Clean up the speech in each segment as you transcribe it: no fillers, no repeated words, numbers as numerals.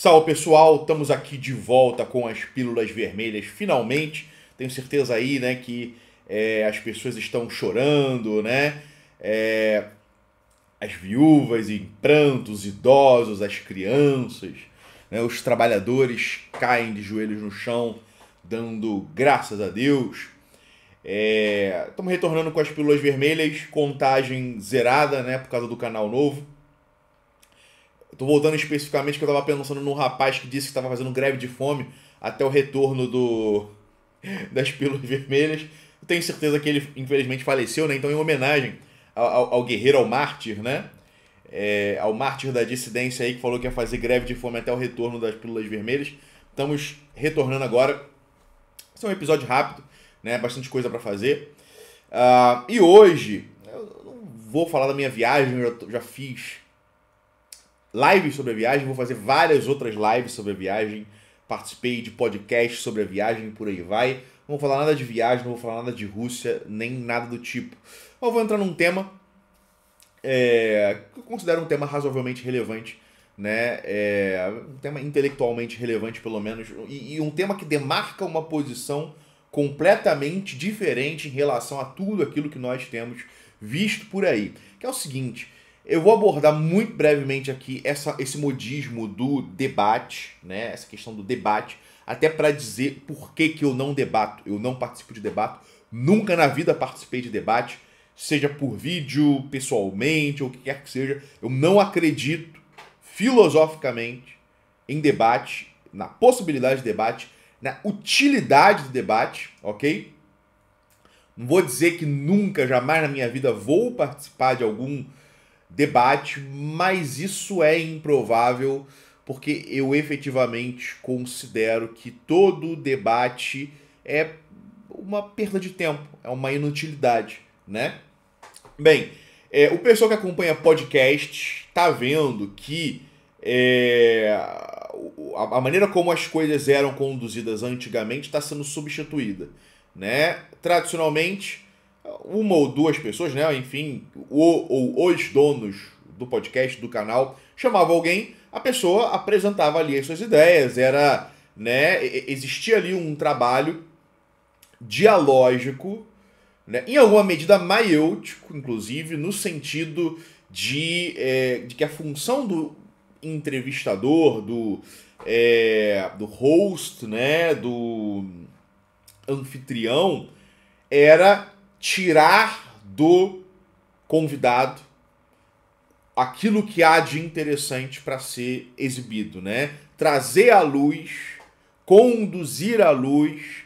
Salve pessoal, estamos aqui de volta com as Pílulas Vermelhas, finalmente. Tenho certeza aí, né, que as pessoas estão chorando, né? As viúvas em prantos, idosos, as crianças, né, os trabalhadores caem de joelhos no chão, dando graças a Deus. Estamos retornando com as Pílulas Vermelhas, contagem zerada, né, por causa do canal novo. Tô voltando especificamente que eu tava pensando num rapaz que disse que estava fazendo greve de fome até o retorno das Pílulas Vermelhas. Eu tenho certeza que ele infelizmente faleceu, né? Então, em homenagem ao guerreiro, ao mártir, né? Ao mártir da dissidência aí que falou que ia fazer greve de fome até o retorno das Pílulas Vermelhas. Estamos retornando agora. Esse é um episódio rápido, né? Bastante coisa para fazer. E hoje, eu não vou falar da minha viagem, eu já fiz lives sobre a viagem, vou fazer várias outras lives sobre a viagem, participei de podcasts sobre a viagem e por aí vai. Não vou falar nada de viagem, não vou falar nada de Rússia, nem nada do tipo. Eu vou entrar num tema que eu considero um tema razoavelmente relevante, né? Um tema intelectualmente relevante, pelo menos, e um tema que demarca uma posição completamente diferente em relação a tudo aquilo que nós temos visto por aí. Que é o seguinte: eu vou abordar muito brevemente aqui esse modismo do debate, né? Essa questão do debate, até para dizer por que eu não debato, eu não participo de debate, nunca na vida participei de debate, seja por vídeo, pessoalmente, ou o que quer que seja. Eu não acredito filosoficamente em debate, na possibilidade de debate, na utilidade do debate, ok? Não vou dizer que nunca, jamais na minha vida vou participar de algum debate, mas isso é improvável, porque eu efetivamente considero que todo debate é uma perda de tempo, é uma inutilidade, né? Bem, o pessoal que acompanha podcast tá vendo que a maneira como as coisas eram conduzidas antigamente está sendo substituída, né? Tradicionalmente, uma ou duas pessoas, né? Enfim, os donos do podcast, do canal, chamavam alguém, a pessoa apresentava ali as suas ideias, né? Existia ali um trabalho dialógico, né? Em alguma medida maiêutico, inclusive, no sentido de que a função do entrevistador, do host, né? Do anfitrião, era tirar do convidado aquilo que há de interessante para ser exibido, né? Trazer à luz, conduzir à luz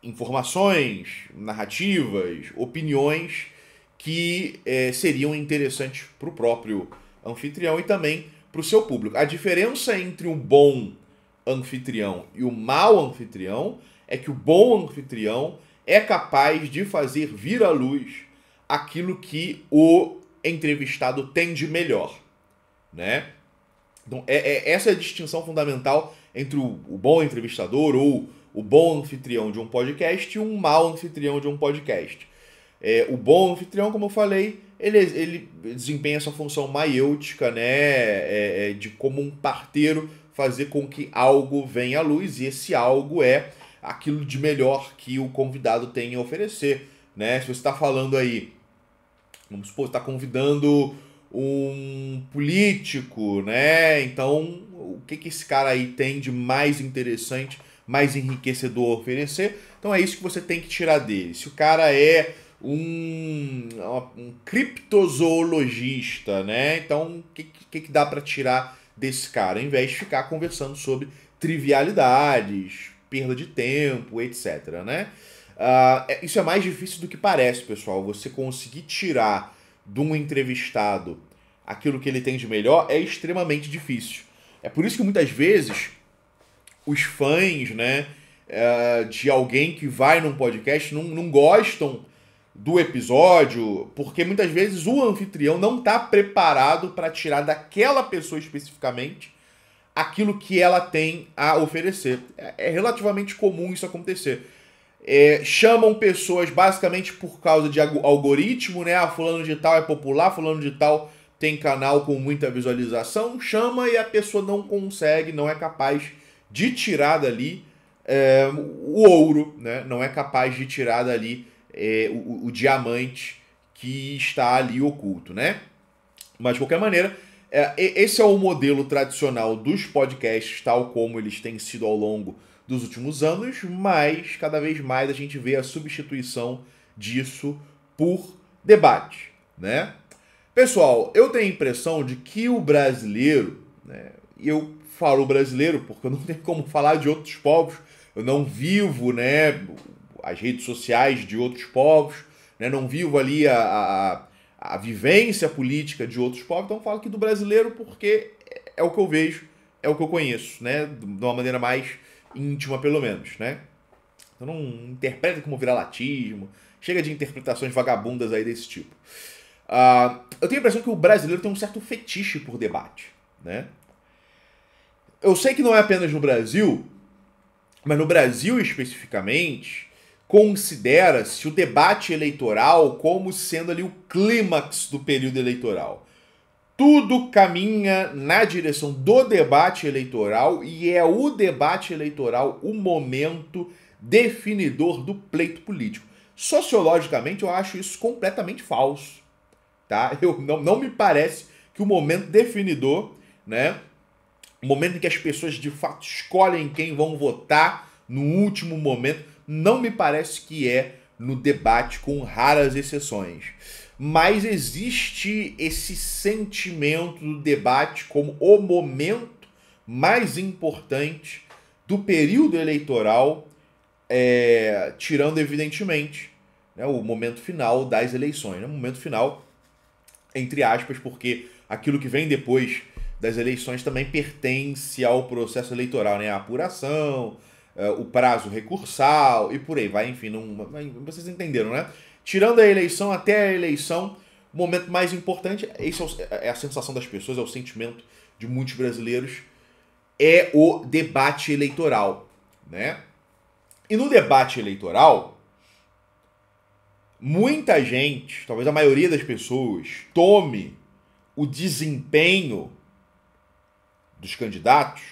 informações, narrativas, opiniões que seriam interessantes para o próprio anfitrião e também para o seu público. A diferença entre um bom anfitrião e o mau anfitrião é que o bom anfitrião é capaz de fazer vir à luz aquilo que o entrevistado tem de melhor, né? Então, essa é a distinção fundamental entre o bom entrevistador ou o bom anfitrião de um podcast e um mau anfitrião de um podcast. O bom anfitrião, como eu falei, ele desempenha essa função maiêutica, né? De como um parteiro fazer com que algo venha à luz, e esse algo é aquilo de melhor que o convidado tem a oferecer, né? Se você está falando aí, vamos supor, está convidando um político, né? Então, o que esse cara aí tem de mais interessante, mais enriquecedor a oferecer? Então é isso que você tem que tirar dele. Se o cara é um criptozoologista, né? Então, o que dá para tirar desse cara? Ao invés de ficar conversando sobre trivialidades, perda de tempo, etc, né? Isso é mais difícil do que parece, pessoal. Você conseguir tirar de um entrevistado aquilo que ele tem de melhor é extremamente difícil. É por isso que muitas vezes os fãs, né, de alguém que vai num podcast não gostam do episódio, porque muitas vezes o anfitrião não está preparado para tirar daquela pessoa especificamente aquilo que ela tem a oferecer. É relativamente comum isso acontecer. Chamam pessoas basicamente por causa de algoritmo, né? Fulano de tal é popular, fulano de tal tem canal com muita visualização, chama e a pessoa não consegue, não é capaz de tirar dali o ouro, né? Não é capaz de tirar dali o diamante que está ali oculto, né? Mas, de qualquer maneira, esse é o modelo tradicional dos podcasts, tal como eles têm sido ao longo dos últimos anos, mas cada vez mais a gente vê a substituição disso por debate, né? Pessoal, eu tenho a impressão de que o brasileiro, né, e eu falo brasileiro porque eu não tenho como falar de outros povos, eu não vivo, né, as redes sociais de outros povos, né, não vivo ali a vivência política de outros povos, então eu falo aqui do brasileiro porque é o que eu vejo, é o que eu conheço, né, de uma maneira mais íntima pelo menos, né. Eu não interpreto como viralatismo, chega de interpretações vagabundas aí desse tipo. Eu tenho a impressão que o brasileiro tem um certo fetiche por debate, né? Eu sei que não é apenas no Brasil, mas no Brasil especificamente, considera-se o debate eleitoral como sendo ali o clímax do período eleitoral. Tudo caminha na direção do debate eleitoral e é o debate eleitoral o momento definidor do pleito político. Sociologicamente, eu acho isso completamente falso. Tá? Não me parece que o momento definidor, né, o momento em que as pessoas de fato escolhem quem vão votar no último momento, não me parece que é no debate, com raras exceções. Mas existe esse sentimento do debate como o momento mais importante do período eleitoral, tirando evidentemente, né, o momento final das eleições, né, o momento final entre aspas, porque aquilo que vem depois das eleições também pertence ao processo eleitoral, né? A apuração, o prazo recursal e por aí vai, enfim, vocês entenderam, né? Tirando a eleição, até a eleição, o momento mais importante, esse é a sensação das pessoas, é o sentimento de muitos brasileiros, é o debate eleitoral, né? E no debate eleitoral, muita gente, talvez a maioria das pessoas, tome o desempenho dos candidatos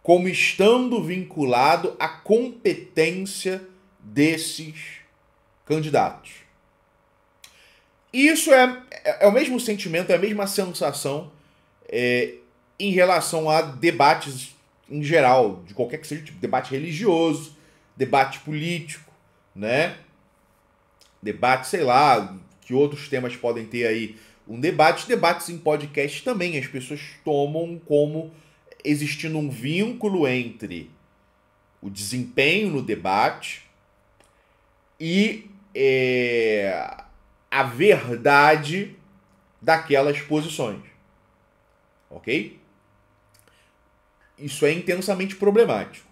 como estando vinculado à competência desses candidatos. Isso é o mesmo sentimento, é a mesma sensação em relação a debates em geral, de qualquer que seja tipo, debate religioso, debate político, né? Debate, sei lá, que outros temas podem ter aí. Debates em podcast também, as pessoas tomam como existindo um vínculo entre o desempenho no debate e a verdade daquelas posições. Ok? Isso é intensamente problemático,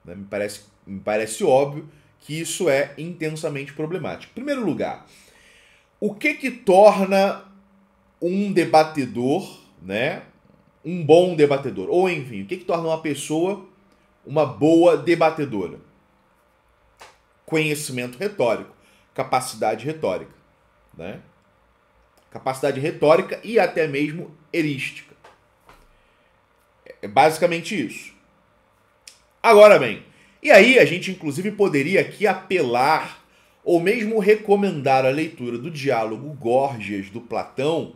né? Me parece óbvio que isso é intensamente problemático. Em primeiro lugar, o que torna um debatedor, né, um bom debatedor? Ou, enfim, o que torna uma pessoa uma boa debatedora? Conhecimento retórico, capacidade retórica, né? Capacidade retórica e até mesmo erística. É basicamente isso. Agora bem, e aí a gente inclusive poderia aqui apelar ou mesmo recomendar a leitura do diálogo Górgias do Platão.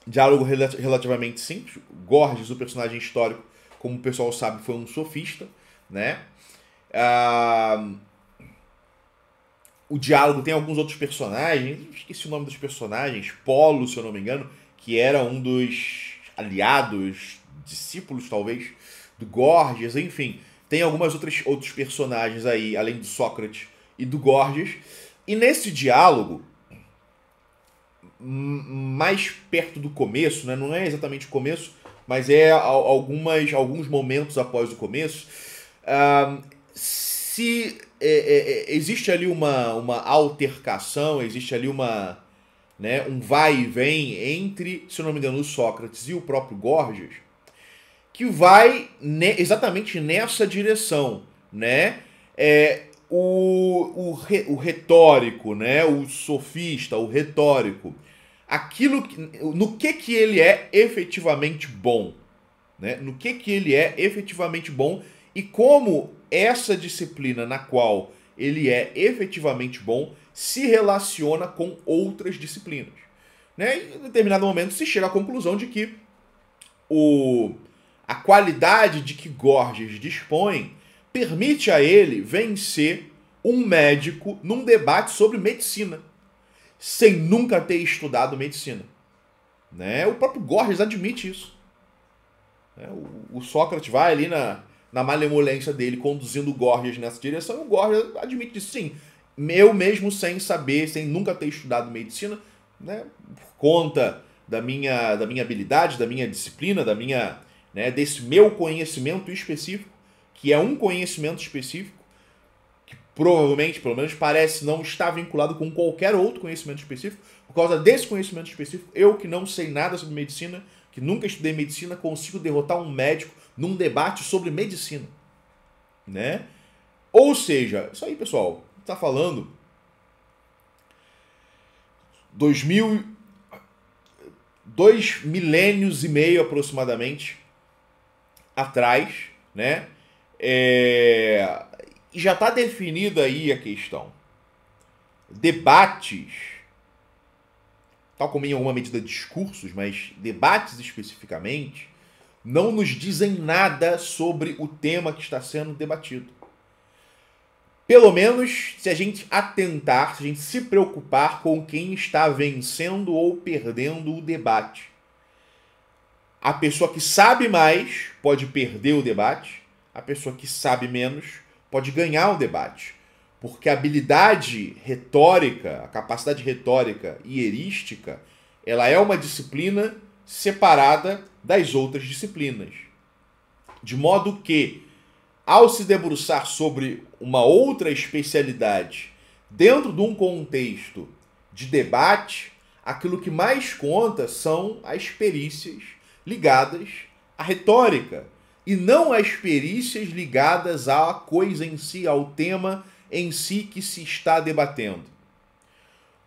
Diálogo relativamente simples. Górgias, o personagem histórico, como o pessoal sabe, foi um sofista, né? O diálogo tem alguns outros personagens, esqueci o nome dos personagens, Polo, se eu não me engano, que era um dos aliados, discípulos talvez, do Górgias, enfim. Tem outros personagens aí, além do Sócrates e do Górgias. E nesse diálogo, mais perto do começo, né? Não é exatamente o começo, mas é alguns momentos após o começo, existe ali uma altercação, existe ali um vai e vem entre, se eu não me engano, o Sócrates e o próprio Górgias, que vai exatamente nessa direção, né? O retórico, né? O sofista, o retórico, no que ele é efetivamente bom, né? No que ele é efetivamente bom e como essa disciplina na qual ele é efetivamente bom se relaciona com outras disciplinas, né? E em determinado momento se chega à conclusão de que a qualidade de que Gorgias dispõe permite a ele vencer um médico num debate sobre medicina, sem nunca ter estudado medicina. Né? O próprio Gorgias admite isso. Né? O Sócrates vai ali na malemolência dele, conduzindo o Gorgias nessa direção, e o Gorgias admite isso, sim. Eu mesmo sem saber, sem nunca ter estudado medicina, né, por conta da minha habilidade, da minha disciplina, né, desse meu conhecimento específico, que é um conhecimento específico, que provavelmente, pelo menos parece, não estar vinculado com qualquer outro conhecimento específico. Por causa desse conhecimento específico, eu que não sei nada sobre medicina, que nunca estudei medicina, consigo derrotar um médico num debate sobre medicina. Né? Ou seja, isso aí, pessoal, está falando 2 milênios e meio aproximadamente atrás, né? E já está definida aí a questão. Debates, tal como em alguma medida discursos, mas debates especificamente, não nos dizem nada sobre o tema que está sendo debatido. Pelo menos se a gente atentar, se a gente se preocupar com quem está vencendo ou perdendo o debate. A pessoa que sabe mais pode perder o debate, a pessoa que sabe menos pode ganhar o debate. Porque a habilidade retórica, a capacidade retórica e erística, ela é uma disciplina separada das outras disciplinas. De modo que, ao se debruçar sobre uma outra especialidade dentro de um contexto de debate, aquilo que mais conta são as perícias ligadas à retórica e não as perícias ligadas à coisa em si, ao tema em si que se está debatendo.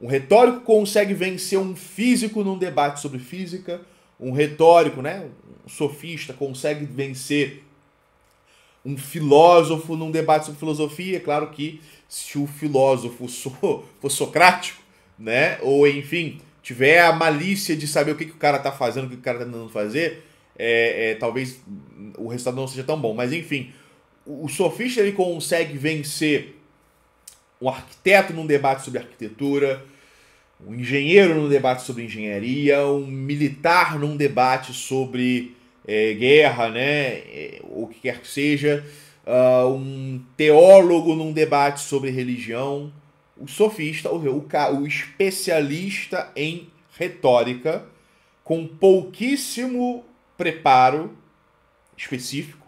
Um retórico consegue vencer um físico num debate sobre física, um retórico, né, um sofista consegue vencer um filósofo num debate sobre filosofia. É claro que se o filósofo for socrático, né, ou enfim, tiver a malícia de saber o que o cara está fazendo, o que o cara está tentando fazer, talvez o resultado não seja tão bom. Mas enfim, o sofista ele consegue vencer um arquiteto num debate sobre arquitetura, um engenheiro num debate sobre engenharia, um militar num debate sobre guerra, né, o que quer que seja, um teólogo num debate sobre religião. O sofista, o especialista em retórica, com pouquíssimo preparo específico,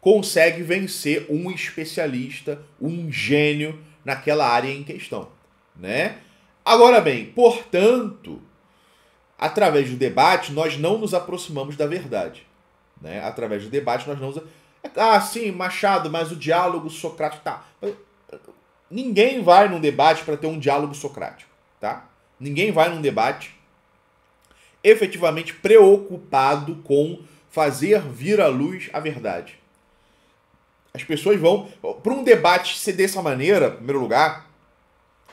consegue vencer um especialista, um gênio naquela área em questão, né? Agora bem, portanto, através do debate, nós não nos aproximamos da verdade, né? Através do debate, nós não... sim, Machado, mas o diálogo socrático... Tá. Ninguém vai num debate para ter um diálogo socrático, tá? Ninguém vai num debate efetivamente preocupado com fazer vir à luz a verdade. As pessoas vão... Para um debate ser dessa maneira, em primeiro lugar,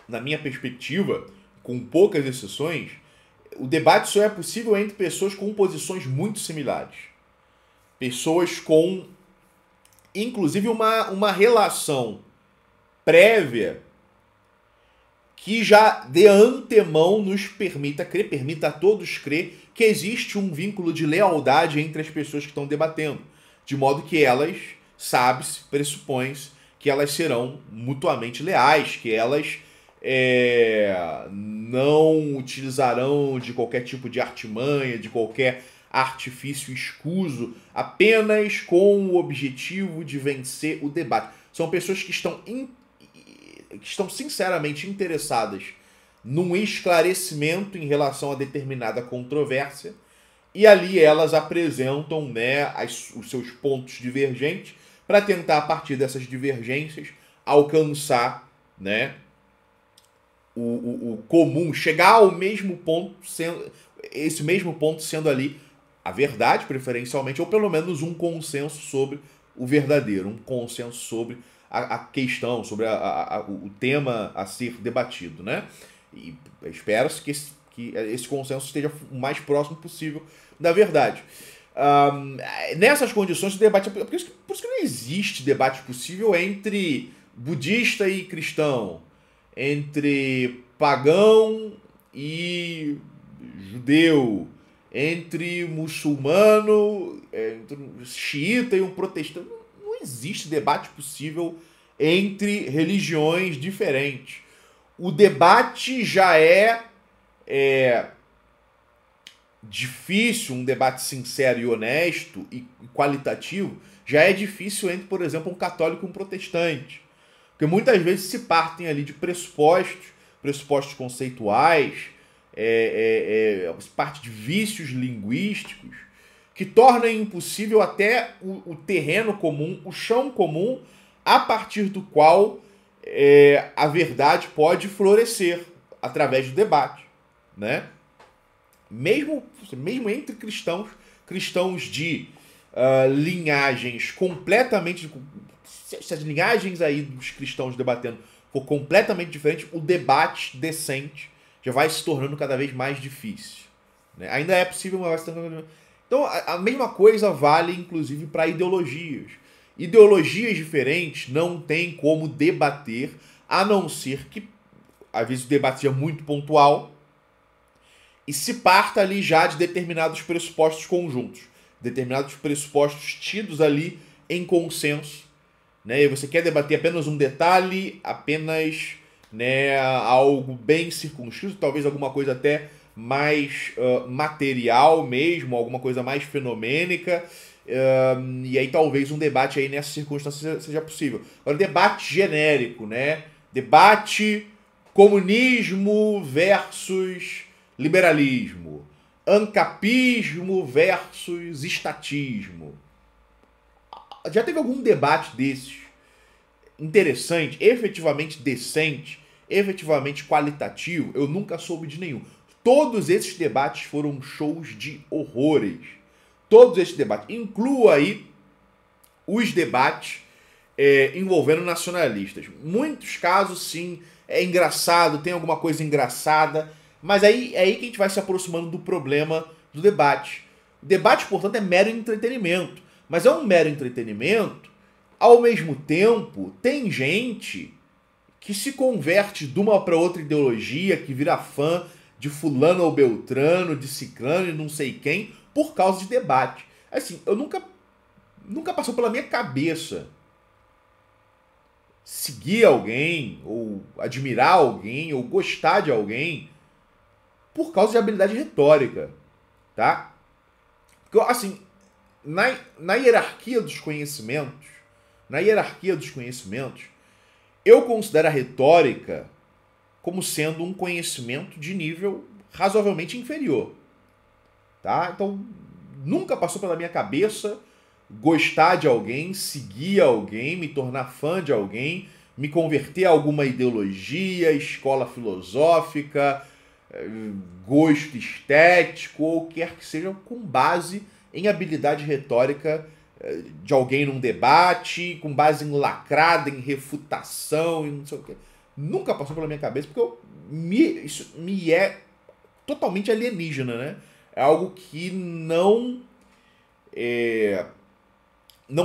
na minha perspectiva, com poucas exceções, o debate só é possível entre pessoas com posições muito similares. Pessoas com, inclusive, uma relação prévia que já de antemão nos permita crer, permita a todos crer que existe um vínculo de lealdade entre as pessoas que estão debatendo, de modo que elas, sabe-se, pressupõe-se que elas serão mutuamente leais, que elas não utilizarão de qualquer tipo de artimanha, de qualquer artifício escuso, apenas com o objetivo de vencer o debate. São pessoas que estão sinceramente interessadas num esclarecimento em relação a determinada controvérsia, e ali elas apresentam, né, os seus pontos divergentes para tentar, a partir dessas divergências, alcançar, né, o comum, chegar ao mesmo ponto, esse mesmo ponto sendo ali a verdade, preferencialmente, ou pelo menos um consenso sobre o verdadeiro, um consenso sobre a questão, sobre o tema a ser debatido, né? E espera-se que esse consenso esteja o mais próximo possível da verdade. Nessas condições, o debate... Por isso que não existe debate possível entre budista e cristão, entre pagão e judeu, entre muçulmano, entre um xiita e um protestante. Não existe debate possível entre religiões diferentes. O debate já é difícil, um debate sincero e honesto e qualitativo, já é difícil entre, por exemplo, um católico e um protestante. Porque muitas vezes se partem ali de pressupostos conceituais, parte de vícios linguísticos, que tornam impossível até o terreno comum, o chão comum, a partir do qual a verdade pode florescer através do debate, né? Mesmo entre cristãos de linhagens completamente... Se as linhagens aí dos cristãos debatendo for completamente diferente, o debate decente já vai se tornando cada vez mais difícil, né? Ainda é possível, mas vai se tornando... Então, a mesma coisa vale, inclusive, para ideologias. Ideologias diferentes não tem como debater, a não ser que, às vezes, o debate seja muito pontual e se parta ali já de determinados pressupostos conjuntos, determinados pressupostos tidos ali em consenso, né? E você quer debater apenas um detalhe, apenas, né, algo bem circunscrito, talvez alguma coisa até mais material mesmo, alguma coisa mais fenomênica, e aí talvez um debate aí nessa circunstância seja possível. Agora, debate genérico, né? Debate comunismo versus liberalismo, ancapismo versus estatismo. Já teve algum debate desses interessante, efetivamente decente, efetivamente qualitativo? Eu nunca soube de nenhum. Todos esses debates foram shows de horrores. Todos esses debates. Incluo aí os debates envolvendo nacionalistas. Muitos casos, sim, é engraçado, tem alguma coisa engraçada, mas aí é aí que a gente vai se aproximando do problema do debate. O debate, portanto, é mero entretenimento. Mas é um mero entretenimento, ao mesmo tempo, tem gente que se converte de uma para outra ideologia, que vira fã de fulano ou beltrano, de ciclano e não sei quem, por causa de debate. Assim, eu nunca passou pela minha cabeça seguir alguém, ou admirar alguém, ou gostar de alguém, por causa de habilidade retórica, tá? Porque, assim, na hierarquia dos conhecimentos, eu considero a retórica como sendo um conhecimento de nível razoavelmente inferior, tá? Então, nunca passou pela minha cabeça gostar de alguém, seguir alguém, me tornar fã de alguém, me converter a alguma ideologia, escola filosófica, gosto estético, ou quer que seja, com base em habilidade retórica de alguém num debate, com base em lacrada, em refutação e não sei o quê. Nunca passou pela minha cabeça, porque isso me é totalmente alienígena, né? É algo que não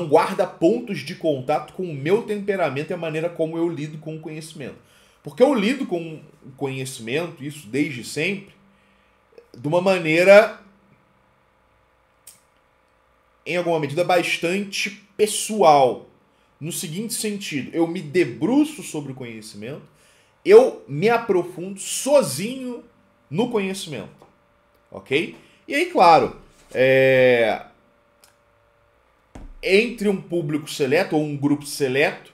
guarda pontos de contato com o meu temperamento e a maneira como eu lido com o conhecimento. Porque eu lido com o conhecimento, isso desde sempre, de uma maneira, em alguma medida, bastante pessoal. No seguinte sentido, eu me debruço sobre o conhecimento, eu me aprofundo sozinho no conhecimento. Ok? E aí, claro, entre um público seleto ou um grupo seleto,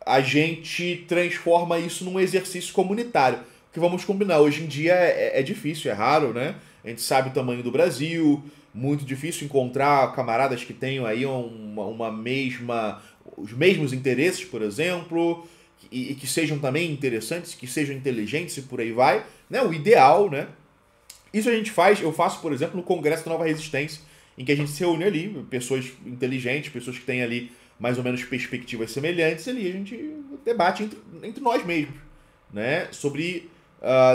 a gente transforma isso num exercício comunitário. Porque vamos combinar, hoje em dia é difícil, é raro, né? A gente sabe o tamanho do Brasil, muito difícil encontrar camaradas que tenham aí os mesmos interesses, por exemplo, e que sejam também interessantes, que sejam inteligentes e por aí vai, né? O ideal, né? Isso a gente faz, eu faço, por exemplo, no Congresso da Nova Resistência, em que a gente se reúne ali, pessoas inteligentes, pessoas que têm ali mais ou menos perspectivas semelhantes, ali a gente debate entre nós mesmos, né? Sobre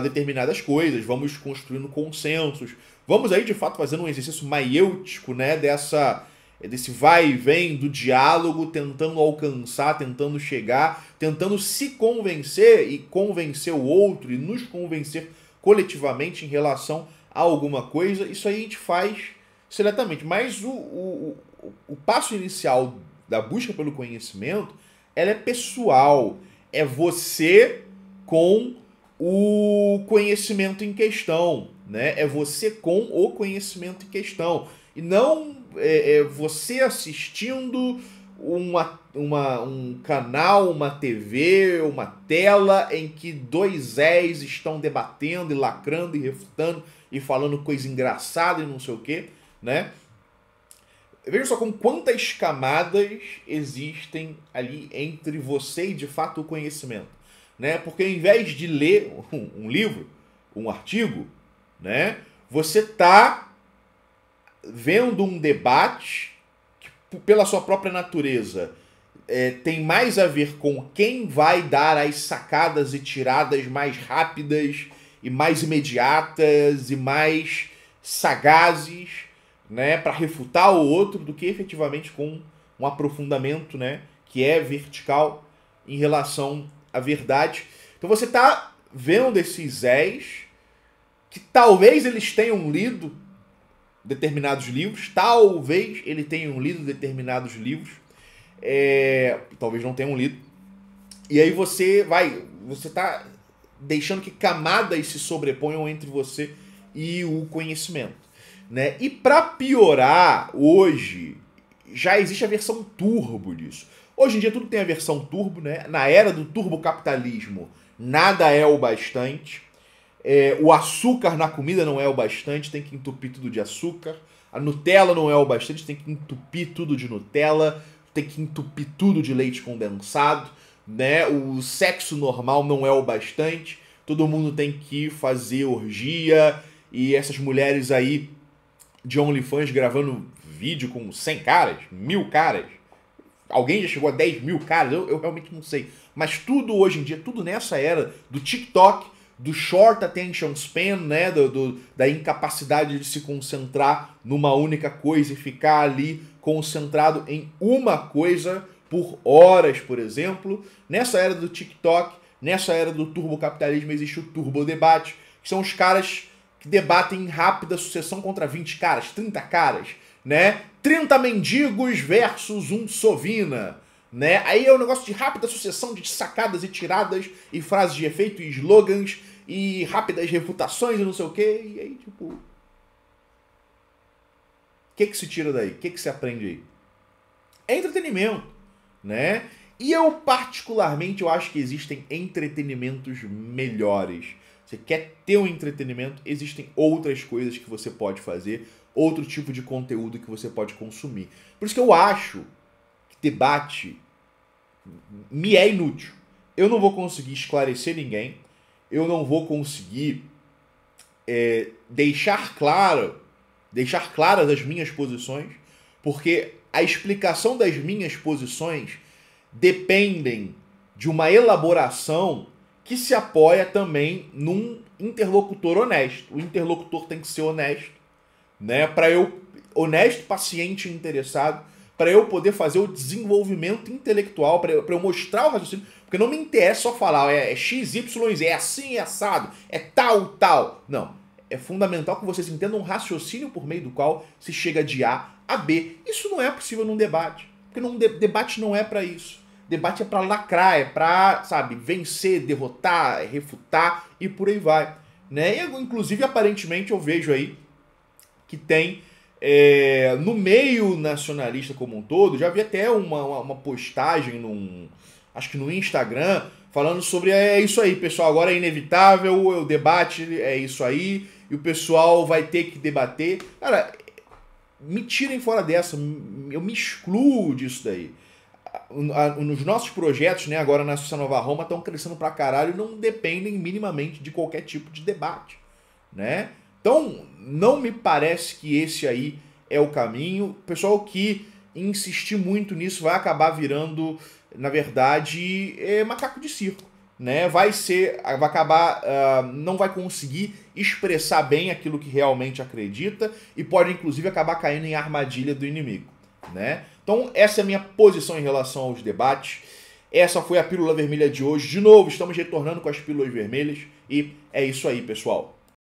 determinadas coisas, vamos construindo consensos, vamos aí de fato fazendo um exercício maiêutico, né? Desse vai e vem do diálogo, tentando alcançar, tentando chegar, tentando se convencer e convencer o outro e nos convencer coletivamente em relação a alguma coisa. Isso aí a gente faz seletamente. Mas o passo inicial da busca pelo conhecimento, ela é pessoal. É você com o conhecimento em questão, né? É você com o conhecimento em questão. E não você assistindo um canal, uma TV, uma tela em que dois Zés estão debatendo e lacrando e refutando e falando coisa engraçada e não sei o que, né? Veja só com quantas camadas existem ali entre você e de fato o conhecimento, né? Porque ao invés de ler um livro, um artigo, né? Você está vendo um debate que, pela sua própria natureza, tem mais a ver com quem vai dar as sacadas e tiradas mais rápidas e mais imediatas e mais sagazes, né, para refutar o outro, do que efetivamente com um aprofundamento, né, que é vertical em relação à verdade. Então você está vendo esses Zés que talvez eles tenham lido determinados livros, talvez eles tenham lido determinados livros, talvez não tenham lido, e aí você está deixando que camadas se sobreponham entre você e o conhecimento, né? E para piorar, hoje já existe a versão turbo disso. Hoje em dia tudo tem a versão turbo, né? Na era do turbocapitalismo, nada é o bastante. O açúcar na comida não é o bastante, tem que entupir tudo de açúcar. A Nutella não é o bastante, tem que entupir tudo de Nutella, tem que entupir tudo de leite condensado, né? O sexo normal não é o bastante, todo mundo tem que fazer orgia, e essas mulheres aí de OnlyFans gravando vídeo com 100 caras, 1000 caras. Alguém já chegou a 10 mil caras? Eu realmente não sei. Mas tudo hoje em dia, tudo nessa era do TikTok, do short attention span, né? Da incapacidade de se concentrar numa única coisa e ficar ali concentrado em uma coisa por horas, por exemplo. Nessa era do TikTok, nessa era do turbocapitalismo, existe o turbodebate, que são os caras que debatem em rápida sucessão contra 20 caras, 30 caras, né? 30 mendigos versus um sovina, né? Aí é um negócio de rápida sucessão de sacadas e tiradas e frases de efeito e slogans e rápidas refutações e não sei o quê. E aí, tipo... O que se tira daí? O que se aprende aí? É entretenimento, né? E eu, particularmente, eu acho que existem entretenimentos melhores. Você quer ter um entretenimento, existem outras coisas que você pode fazer, outro tipo de conteúdo que você pode consumir. Por isso que eu acho que debate me é inútil. Eu não vou conseguir esclarecer ninguém, eu não vou conseguir deixar claras as minhas posições, porque a explicação das minhas posições dependem de uma elaboração que se apoia também num interlocutor honesto. O interlocutor tem que ser honesto, né? Honesto, paciente e interessado, para eu poder fazer o desenvolvimento intelectual, para eu mostrar o raciocínio, porque não me interessa só falar, X, Y, Z, é assim, é assado, é tal. Não. É fundamental que vocês entendam um raciocínio por meio do qual se chega de A a B. Isso não é possível num debate, porque debate não é para isso. Debate é para lacrar, é para, vencer, derrotar, refutar e por aí vai, né? E, inclusive, aparentemente, eu vejo aí que tem, no meio nacionalista como um todo, já vi até uma postagem, acho que no Instagram, falando sobre isso aí, pessoal, agora é inevitável, o debate é isso aí, e o pessoal vai ter que debater. Cara, me tirem fora dessa, eu me excluo disso daí. Nos nossos projetos, né, agora na Associação Nova Roma, estão crescendo pra caralho e não dependem minimamente de qualquer tipo de debate, né? Então, não me parece que esse aí é o caminho. O pessoal que insistir muito nisso vai acabar virando, na verdade, macaco de circo, né? Vai acabar, não vai conseguir expressar bem aquilo que realmente acredita e pode, inclusive, acabar caindo em armadilha do inimigo, né? Então, essa é a minha posição em relação aos debates. Essa foi a Pílula Vermelha de hoje. De novo, estamos retornando com as Pílulas Vermelhas e é isso aí, pessoal.